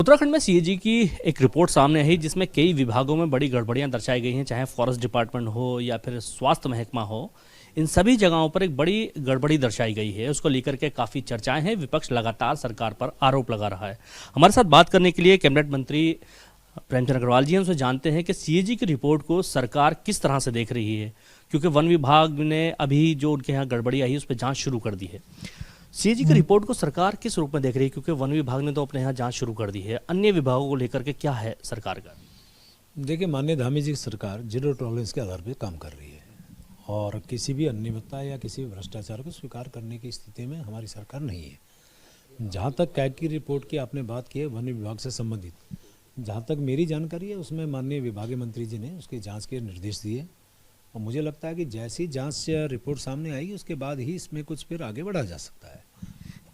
उत्तराखंड में सीएजी की एक रिपोर्ट सामने आई जिसमें कई विभागों में बड़ी गड़बड़ियां दर्शाई गई हैं, चाहे फॉरेस्ट डिपार्टमेंट हो या फिर स्वास्थ्य महकमा हो। इन सभी जगहों पर एक बड़ी गड़बड़ी दर्शाई गई है। उसको लेकर के काफ़ी चर्चाएं हैं। विपक्ष लगातार सरकार पर आरोप लगा रहा है। हमारे साथ बात करने के लिए कैबिनेट मंत्री प्रेमचंद अग्रवाल जी हैं। उनसे जानते हैं कि सीएजी की रिपोर्ट को सरकार किस तरह से देख रही है, क्योंकि वन विभाग ने अभी जो उनके यहाँ गड़बड़ी आई है उस पर जाँच शुरू कर दी है। सीएजी की रिपोर्ट को सरकार किस रूप में देख रही है, क्योंकि वन विभाग ने तो अपने यहाँ जांच शुरू कर दी है, अन्य विभागों को लेकर के क्या है सरकार का? देखिए, माननीय धामी जी की सरकार जीरो टॉलरेंस के आधार पर काम कर रही है और किसी भी अनियमितता या किसी भी भ्रष्टाचार को स्वीकार करने की स्थिति में हमारी सरकार नहीं है। जहाँ तक कैग की रिपोर्ट की आपने बात की है वन विभाग से संबंधित, जहाँ तक मेरी जानकारी है उसमें माननीय विभागीय मंत्री जी ने उसकी जाँच के निर्देश दिए और मुझे लगता है कि जैसी जांच रिपोर्ट सामने आएगी उसके बाद ही इसमें कुछ फिर आगे बढ़ा जा सकता है।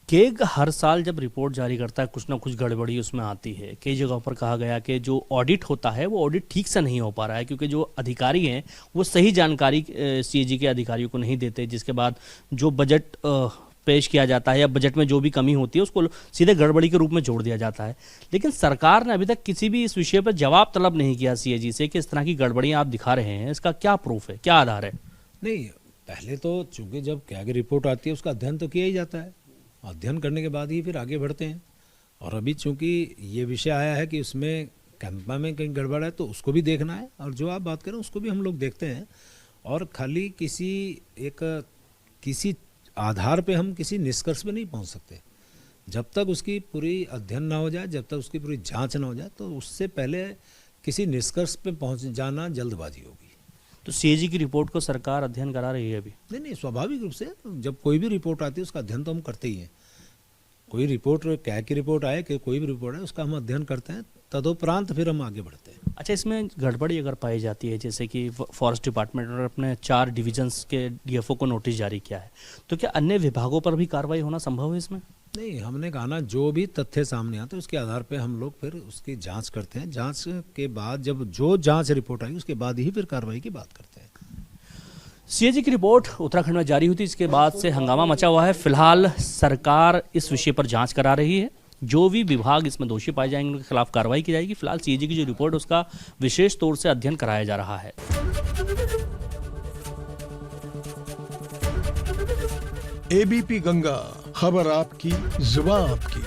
केग हर साल जब रिपोर्ट जारी करता है कुछ ना कुछ गड़बड़ी उसमें आती है। कई जगहों पर कहा गया कि जो ऑडिट होता है वो ऑडिट ठीक से नहीं हो पा रहा है, क्योंकि जो अधिकारी हैं वो सही जानकारी सीएजी के अधिकारियों को नहीं देते, जिसके बाद जो बजट पेश किया जाता है या बजट में जो भी कमी होती है उसको सीधे गड़बड़ी के रूप में जोड़ दिया जाता है। लेकिन सरकार ने अभी तक किसी भी इस विषय पर जवाब तलब नहीं किया सीएजी से कि इस तरह की गड़बड़ियां आप दिखा रहे हैं, इसका क्या प्रूफ है, क्या आधार है? नहीं, पहले तो चूंकि जब कैग रिपोर्ट आती है उसका अध्ययन तो किया ही जाता है, अध्ययन करने के बाद ही फिर आगे बढ़ते हैं। और अभी चूंकि ये विषय आया है कि उसमें कैंपा में कहीं गड़बड़ है तो उसको भी देखना है, और जो आप बात करें उसको भी हम लोग देखते हैं। और खाली किसी आधार पे हम किसी निष्कर्ष पे नहीं पहुंच सकते जब तक उसकी पूरी अध्ययन ना हो जाए, जब तक उसकी पूरी जांच ना हो जाए, तो उससे पहले किसी निष्कर्ष पे पहुंच जाना जल्दबाजी होगी। तो सीएजी की रिपोर्ट को सरकार अध्ययन करा रही है अभी? नहीं, स्वाभाविक रूप से जब कोई भी रिपोर्ट आती है उसका अध्ययन तो हम करते ही हैं। कोई रिपोर्ट, कैग की रिपोर्ट आए कि कोई भी रिपोर्ट है, उसका हम अध्ययन करते हैं, तदुपरांत फिर हम आगे बढ़ते हैं। अच्छा, इसमें गड़बड़ी अगर पाई जाती है, जैसे कि फॉरेस्ट डिपार्टमेंट ने अपने 4 डिविजन्स के डीएफओ को नोटिस जारी किया है, तो क्या अन्य विभागों पर भी कार्रवाई होना संभव है इसमें? नहीं, हमने कहा ना, जो भी तथ्य सामने आते हैं उसके आधार पे हम लोग फिर उसकी जांच करते हैं। जांच के बाद जब जो जांच रिपोर्ट आएगी उसके बाद ही फिर कार्रवाई की बात करते हैं। सीएजी की रिपोर्ट उत्तराखंड में जारी हुई थी, इसके बाद से हंगामा मचा हुआ है। फिलहाल सरकार इस विषय पर जांच करा रही है। जो भी विभाग इसमें दोषी पाए जाएंगे उनके खिलाफ कार्रवाई की जाएगी। फिलहाल सीएजी की जो रिपोर्ट उसका विशेष तौर से अध्ययन कराया जा रहा है। एबीपी गंगा, खबर आपकी, जुबान आपकी।